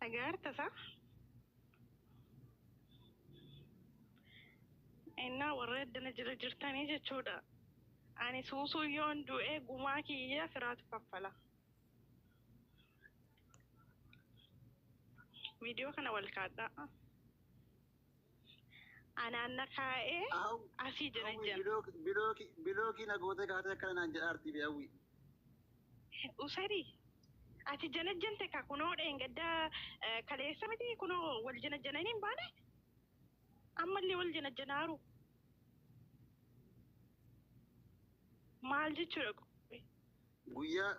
أجرت صح؟ إنا ورد نجر جرتاني جتشودا أنا سوسو يون دو إيه قماكي يا فرات كفلا فيديو كان والكادا أنا نكاء أسي جنجن بلوكي نقوتك هذا كان عند أرتي بيوي وسري أتي جنجن تكا كنو إنجدا كليسة متي كنو والجنجنين بانه أما اللي والجنجنارو maal jechuudha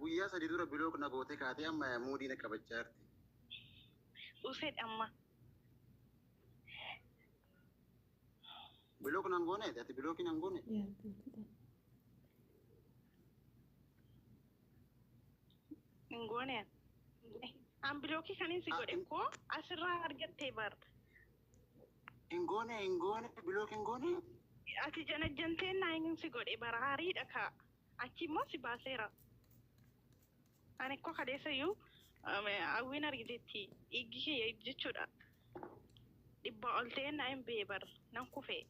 guyyaa sadii dura bilook na goote kaatee amma muudii na qabachaa jirti. Useed amma. Bilook nan goone ati bilooki nan goone. Hin goone. An bilooki kanin si godhe koo asirraa argattee bar. Hin goone bilook hin goone. Ati janajjanteen naa hin si godhe bara haariidha kaa. Achi immoo si baaseera. Ani koo kadeessayyuu hawwiin argiteetti dhiiggi kiyya jechuudha. Dhibbaa ol ta'ee naa hin bee bar nan kufee.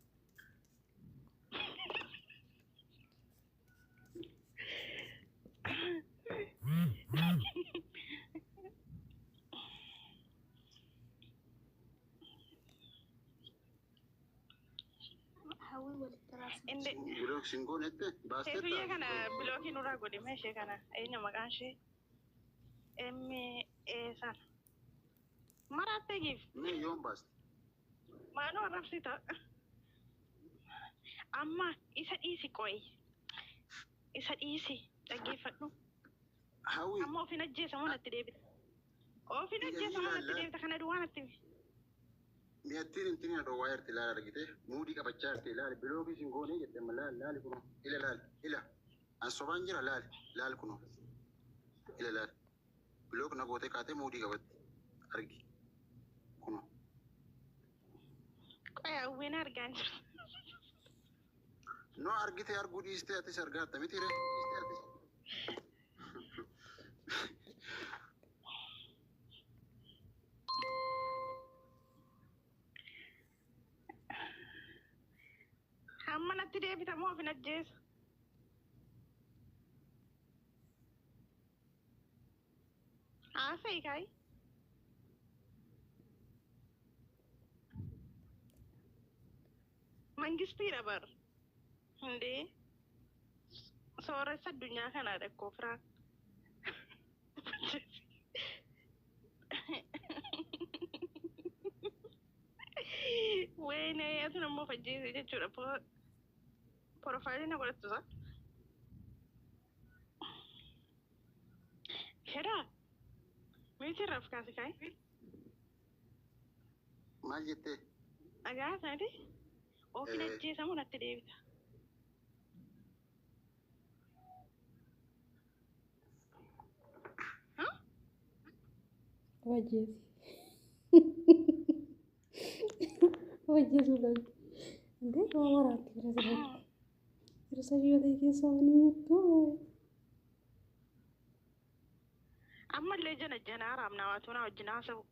Bilook sin goonette baastetta. Seefiyya kana bilookiin nurraa godhime ishee kana eenyu maqaan ishee sana marattee giif. Mee yoon baaste. Maanuu arrabsita. Amma isa dhiisi qoyi. Isa dhiisi dhaggeeffadhu. Hawwi. Amma ofiin ajjeesamoo natti deebita. Ofiin ajjeesamoo natti deebita kana duwwaa natti himi. Miyattiin intini adoo waa jirti ilaala argite muudii qabachaa jirti ilaali bilooki sin goonee jette amma laali kuno ila an sobaan jira laali kuno ila laali bilook na gootee kaatee muudii qabatti argi kuno. Qoya hawwiin argaan jiru. No argite arguu dhiistee atis argaatta miti ree dhiistee atis. Amma natti deebita moo ofiin ajjeesa? Haasa'ii kaayi. Mangistiidha bar. Hundee sooressa addunyaa kanaadha akkoo firaa. Wayne ati nammoo fajjeese jechuudha. Profaayilii na godhattu isaa. Hedhaa miti irraa fukaase kaayi. Maal jettee? Dhagaa isaati ofiin ajjeesamoo natti deebita. Wajjesi. Wajjesu lagi. Nanti kalau marah terus saya juga kisah ini tuh. Amma illee jana raamnaa waatu na wajjin haasa'u.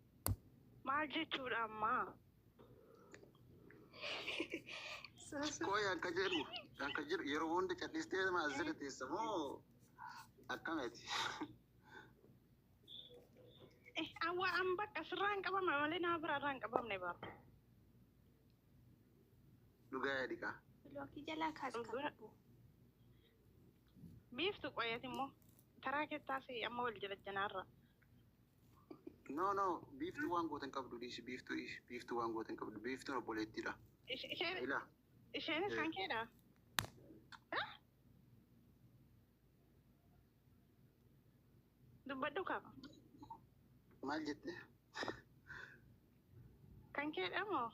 Maal jechuudha ammaa? Kooyi akka jedhu yeroo hundi calliistee maasila teessa moo akkamitti? Awwa an bakka sirraan qabame malee nama biraarraan qabamne bara. Dhugaa yaadikaa. Bilooki jalaa kaasuu. Biiftu qoyati immoo karaa keessaas amma wal jala janaarra. No biiftuu waan gootan qabdu dhiisi biiftuu waan gootan qabdu biiftuun obboleettiidha. Isheenis kan keedha. Dubbadhu qaba. Maal jette? Kan keedha moo?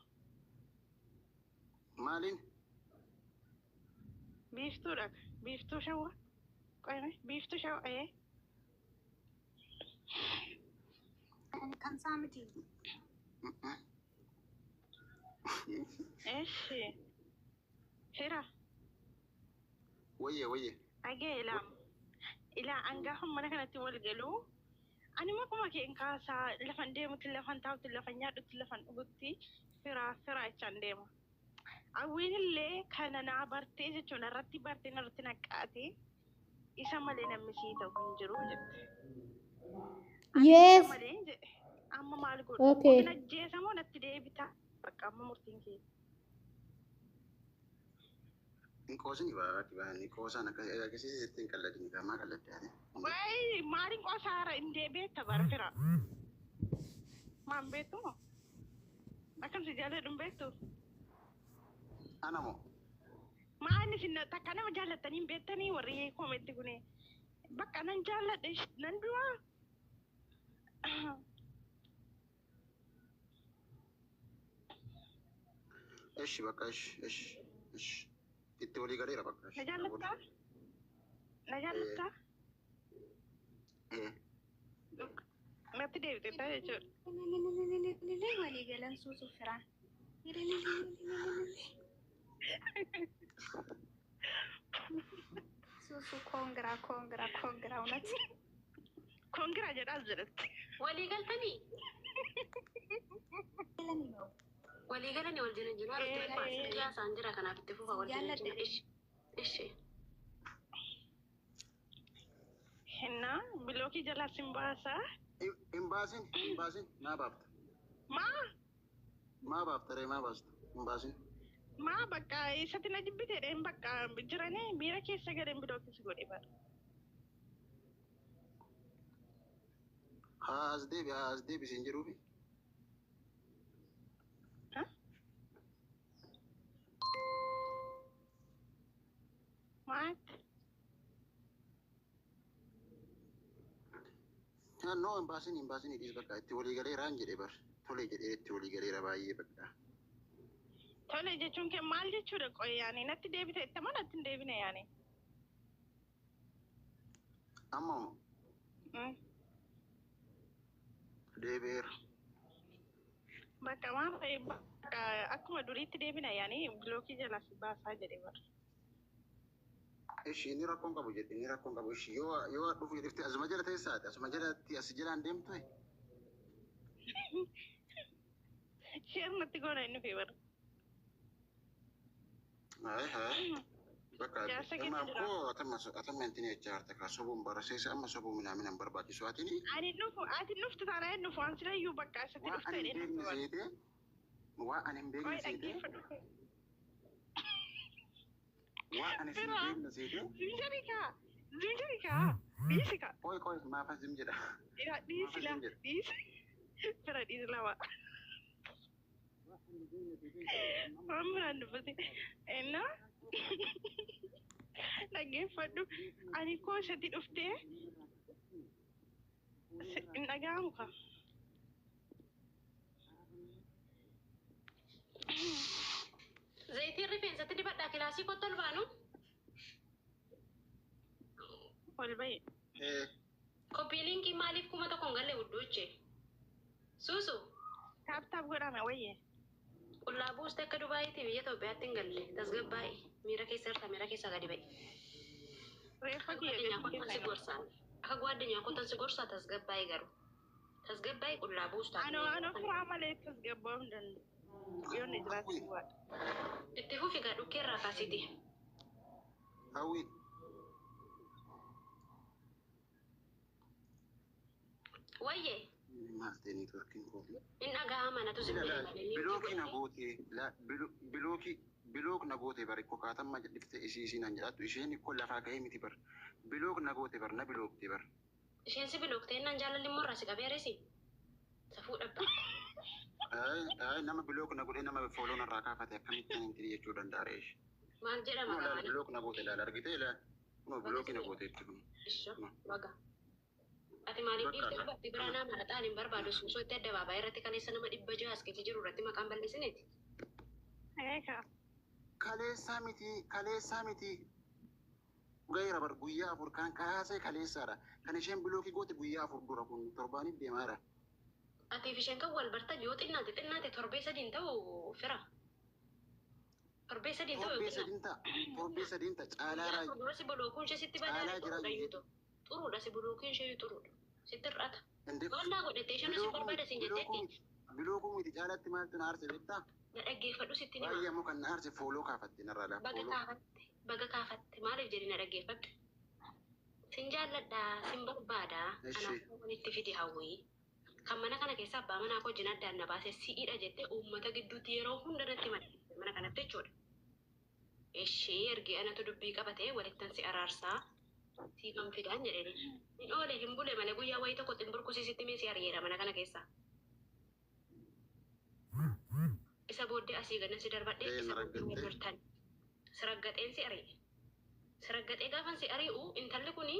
Maaliin? Biiftuudha. Biiftuu shawwa. Qoyame biiftuu shawwa kan saamiti. Eshi. Hira. Wayye. Agee ila anga mana kanatti wal galu Ani makuma keen kaasaa lafan deemutti lafan taa'utti lafan nyaadhutti lafan dhugutti firaa jechaan deema. Awwiin illee kana naa bartee jechuun irratti bartee irratti naqqaate isa malee namni sii ta'u hin jiru jette. Yes. Malee jedhe amma maal godhu? Okay. Ofin ajjeesamoo natti deebita bakka amma murtiin kee. Inkoosni baati inkoosan akkasii ittiin qalladini gamaa qalladde ati. Wayi maaliin qosaara hin deebi'etta barfira. Maan beektu moo? Akkam si jaalladhu hin beektu? Anamo. Maani sinna takka nama jaallattanii hin beektanii warri koometti kuni. Bakka nan jaalladhe nan du'aa. Eshi bakka eshi. Itti walii galeera bakka. Na jaallattaa? Na jaallattaa? Natti deebitee jechuudha. Walii galan suusuuf firaan. Suusu koongiraa unatti. Koongiraa jedhaas jedhatti. Walii galtanii? Walii galanii wal jina jiru. Ijaa isaan jira kanaaf itti fufa wal jina jiru. Ishi. Hinna bilookii jalaa sin baasaa. Hin baasin maa baafta. Maa baafta ree maa baasta hin baasin. Maa bakka isatti na jibbiteedhaan bakka jiranii miira keessa galeen bilookis godhe bara. Haa as deebisiin jiruufi. Maat? No hin baasin idhiis bakka itti walii galeeraan jedhe bar. Tole jedhee itti walii galeera baay'ee bakka. Tole jechuun kee maal jechuudha qoy yaani natti deebite itti mana natti hin deebine yaani. Amma deebi'eera. Bakka maal ta'e bakka akkuma duriitti deebina yaani bilookii jalaa si baasaa jedhe bara. Ishi inni rakkoon qabu jedhe inni rakkoon qabu ishi yoo dhufu jedhifte asuma jala teessaati asuma jalatti as jalaan deemtu. Sheer natti goona inni fi bara. Bakka amma koo atamma intini echaarte kaa sobuun baraseessa amma sobuu minaaminaan barbaachisu atini. Ati nuftu taanaa hin dhufu waan sirayyuu bakka asatti dhufte jedhee. Waa ani hin beekne seete. Waa ani hin beekne seete. Zinjarikaa. Dhiisika. Qoy maafa zim jedha. Dhiisi. Fira dhiisi lama. Waan biraan dubbate. Ennaa. Dhaggeeffadhu. Ani koo isatti dhuftee. Hin dhaga'amu ka. Zayitiin rifeensatti dibadhaa kilaasii kottu ol baanu? Ol bahe. Koppii liinkii maaliif 1,000 galee huddooche? Suusu? Taap godhame wayyee. Qullaa buuste akka Dubaayiitii biyya Itoophiyaatti hin galle tasgabbaa'e miira keessa gadi ba'e. Reeffa Akka gwaddinyaa kottan si gorsaa tasgabbaa'e garuu. Tasgabbaa'e qullaa buustaa. Ano firaa malee tasgabbaa'uu hin danda'u. Yoonni jiraatu bu'aadha. Itti fufi gaa dhukkeerraa kaasiti. Hawwi. Wayyee. Maaltee niitoorkiin koo. Inni dhagaa manatu si Bilook na goote bar ikko kaatamma jedhifte isiin an jedhattu isheen ikko lafaa ka'ee miti bar. Bilook na goote bar na bilookte bar. Isheen si bilookte innaan jaalalli morra si qabeeresi. Safuu dhabba. Nama bilook na godhee nama fooloo narraa kaafate akkamittiin hin jechuu danda'a reeshi. Maal jedhama gaafani? Bilook na goote ilaala argitee ilaala. Kunoo bilookii na goote itti kun. Ishoo waga. Ati maaliif dhiifte dubartii biraa nama haxaan hin barbaadu suusoo itti addabaabaa irratti kaleessa nama 600 as keessa jiru irratti maqaan balleessineeti. Eegaa. Kaleessaa miti. Gayra bar guyyaa afur kan kaasee kaleessaadha. Kan isheen bilookii goote guyyaa afur dura kun torbaaniif deemaadha. Atiif isheen kan wal bartan yoo xinnaate torbee sadiin ta'u fira. Torbee sadiin ta'a. Caalaa Dura si bulookuun ishee sitti badaa xuruudha. Si bulookuun ishee xuruudha. Sitti hir'ata. Inde Wallaa godhattee shan si barbaada sin jetteetti. bilookum miti caalatti maaltu na aarse beektaa? Na dhaggeeffadhu sitti nima. Baay'ee ammoo kan na aarse fooloo kaafatte narraa laaf Baga fooloo. kaafatte. Baga kaafatte. Maaliif jedhi na dhaggeeffadhu? Sin jaalladhaa, sin barbaadaa. Kanaafuu walitti fidi hawwii. Kan mana kana keessa abbaa manaa wajjin addaan na baase si'idha jettee uummata gidduutti yeroo hunda irratti mana kanatti jechuudha. Ishee ergee anatu dubbii qabatee walittan si araarsaa. Si kan fidaan jedhani. Hin oole hin bule malee guyyaa wayii tokko ximburkusiisitti mee si ari'eera mana kana keessa. Isa booddee asii ganna si darbadhee isa booddee wal loltan. Siraggaxeen si ari'e. Siraggaxee gaafan si ari'u intalli kuni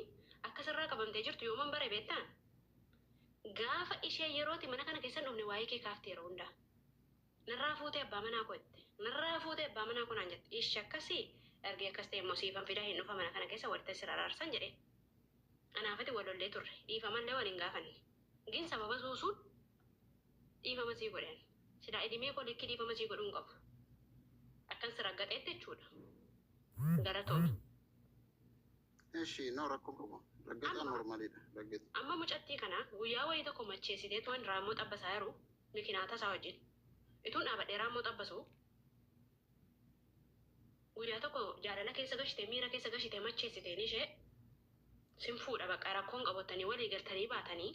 akka sirraa qabamtee jirtu yooman bare beektaan. Gaafa ishee yerooti mana kana keessa dhumne waa'ee kee kaaftee yeroo hundaa. Narraa fuutee abbaa manaa koo'ette. Narraa fuutee abbaa manaa kunaan jette. Ishee akkasii ergee akkas ta'e immoo siifan fidaa hin dhufa mana kana keessa walitti sirra araarsan jedhee. Anaafati wal lollee turre. Dhiifamallee waliin gaafanne. Gin sababa suusuun dhiifama sii godhan. Sidaa idimee kolikki dhiifama sii godhuun qabu. Akkan siraggaxeetti jechuudha. Galatooma. Eshi no rakkoo qabu. Raggaxaan normaalidha. Raggaxa. Amma mucattii kana guyyaa wayii tokko macheessitee to'an raammoo xabbasaa yeroo mikinaata isaa wajjin. Ituun dhaabadhee raammoo xabbasuu. Guyyaa tokko jaalala keessa gashitee miira keessa gashitee macheessiteen ishee sin fuudha bakka rakkoon qabatanii walii galtanii baatanii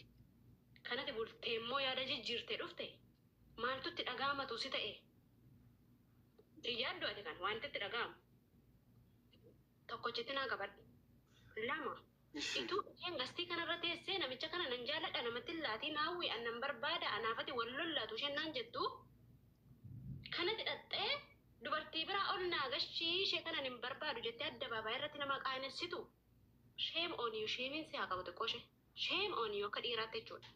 kanatti bultee immoo yaada jijjiirtee dhufte maaltu itti dhaga'amatu si ta'e yaaddoo ati kan wanti itti dhaga'amu tokkochitti naa qabadhu lama itu isheen gastii kanarra teessee namicha kana nan jaalladha namatti laatii naawwi annan barbaada anaafati wal lollaatu isheen naan jettu kanatti dhaxxee dubartii biraa ol naagashii ishee kanan hin barbaadu jettee addabaabaayii irratti nama qaanessitu shame on you shaming si haa qabu xiqqoo ishee shame on you akka dhiiraatti jechuudha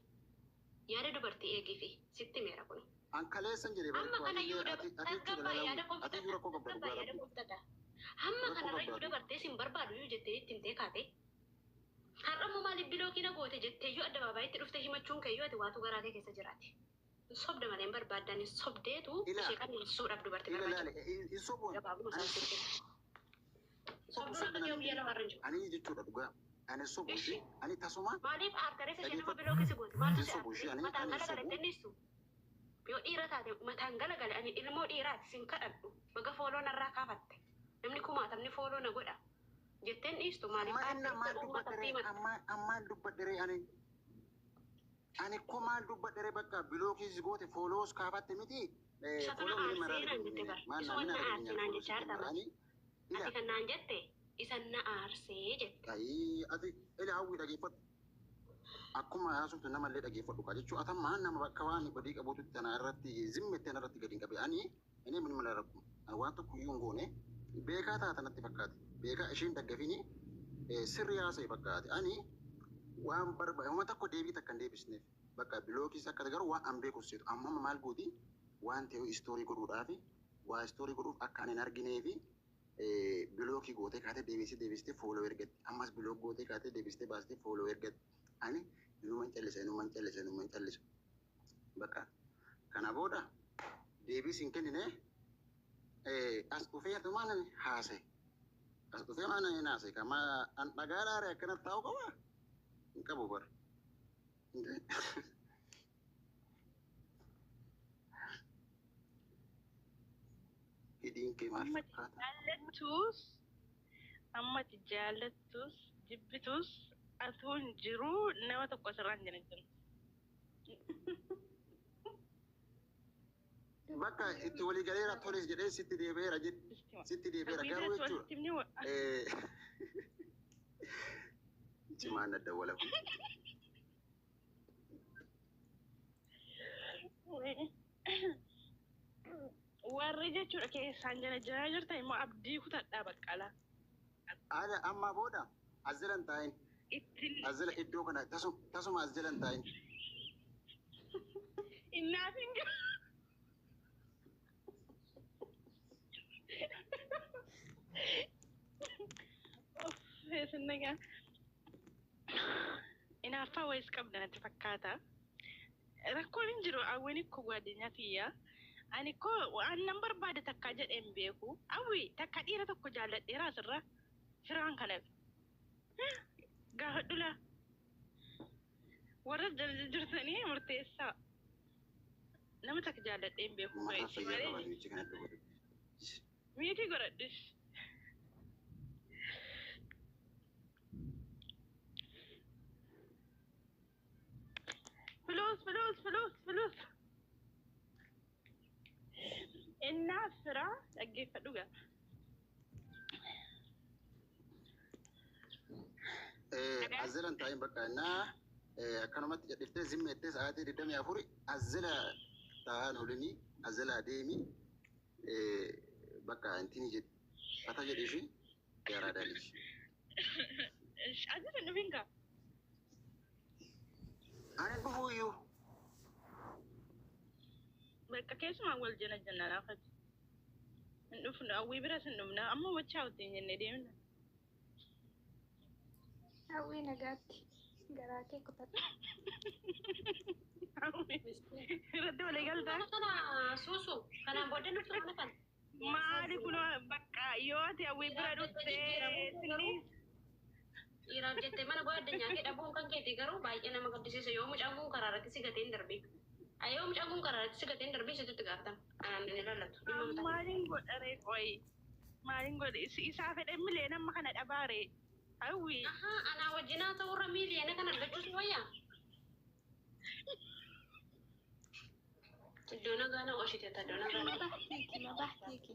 yaada dubartii eegiifi sitti meera kun Ankaleessan jedhee amma kana yoo dabartee yaada qoftadha amma kanarra yoo dabartee sin barbaadu yoo jettee itti himtee kaate har'ammoo maaliif bilookii na goote jettee yoo addabaabayitti dhufte himachuun kee yoo ati waatu garaa kee keessa jiraate sobda malee hin barbaaddan sobdeetu ishee qaneessuudhaaf dubartii barbaachisa gabaabuma isaatti sobduu akka ta'u biyya lafarra hin jiru ani jechuudha dhugaa ani sobuushi ani tasuma maaliif aartareessa ishee nama bilookii si goote maaltu si mataan galagale xinnistu yoo dhiira taate mataan galagale ani ilmoo dhiiraati sin kadhadhu baga fooloo narraa kaafatte namni kumaatamni fooloo na godha jetteen dhiistu maaliif aartareessa uummatatti himata ammaan dubbadheree ani ko maal dubbadheree bakka bilookii si goote fooloos kaafatte miti fooloo ni maraa ati kan naan jette isan na aarsee jette. Ati ila hawwii dhageeffadhu. Akkuma haasoftu namallee dhageeffadhu kaa jechuun atamaan nama bakka waan badii qabuutu tana irratti zimmettee irratti gadi hin qabe ani inni min mala rakku waan tokko iyyuu hin goone beekaa taatanatti fakkaate beekaa isheen daggafini sirri haasa'e fakkaate ani waan barbaade waan tokko deebii takka hin deebisneef bakka bilookiis akka garuu waan an beeku seetu amma maal gooti waan ta'e istoorii godhuudhaafi waa istoorii godhuuf akka ani hin argineefi bilookii gootee kaatee deebistee fooloo ergatti ammas bilook gootee kaatee deebistee baastee fooloo ergatti ani inuman callisa bakka kana booda deebiis hin kennine as dhufee atumaan haasa'e as dhufee maana hin haasa'e kama an dhagaa dhaare akkanatti taa'u qaba hin qabu bara hidhiin kee maal fakkaata? Ammati jaallattus jibbitus atuun jiruu nama tokko sirraan jira jiru. Bakka itti walii galeera toles jedhee sitti deebi'eera garuu jechuudha. Cimaan adda walafu. Warri jechuudha keessaan jala jirta immoo abdii kutadhaa baqqalaa. Haala ammaa booda as jala hin taa'in. As jala iddoo kana tasuma as jala hin taa'in. Innaaf hin jiru. Sinnagaa. Inaaffaa wayis qabda natti fakkaata. Rakkoon hin jiru awween ikkoo gwaadinyaa tiyyaa. Ani ko annan barbaade takka jedheen beeku awwi takka dhiira tokko jaalladheera asirra firaan kana gaafadhula warra جرتني مرتيسا لما تكجالة إيه بيكو Mata كويس fayyaa qaba jechi kanatti godhe. ميتي قردش فلوس فلوس فلوس فلوس الناس فرا أجي فدوغا Azzalan taa'in bakka innaa akkanumatti jedhiftee zimmeettee sa'aatii 24 azzala taa'an olinii azzala adeemii bakka intini jedhi fata jedhishi yaaraadhaanichi. عزيز إنه فينكا Ani dhufuuyyuu بقى كيس ما أول جنة جنة ناخد نفنا أوي برا سنمنا أما وتشاوتين جنة ديمنا Hawwi nagaatti. Garaa kee kutadhu. ردوا لي قلبه Kana suusu kanaan booddee nuti dhufne kan. maali kun bakka yooti awwii bira dhuftee sinni Dhiiraaf jettee mana bu'aa addunyaa kee dhabuun kan keeti garuu baay'ee nama gaddisiisa yoo mucaan kun karaa irratti si gateen darbee. Yoo mucaan kun karaa irratti si gateen darbee sitti gaafatama. Anaan inni lallatu. maaliin godharee qoyi maaliin godhe isaa fedhe milee nama kana dhabaare awwii Ahaa anaa wajjinaa ta'urra miiliyoona kan argachuutu wayyaa. Iddoo nagaa na oolchite iddoo nagaa. Mabaxtiiki.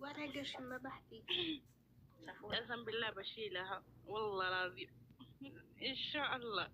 Warra gashin mabaxtiiki. قسم بالله بشيلها والله العظيم ان شاء الله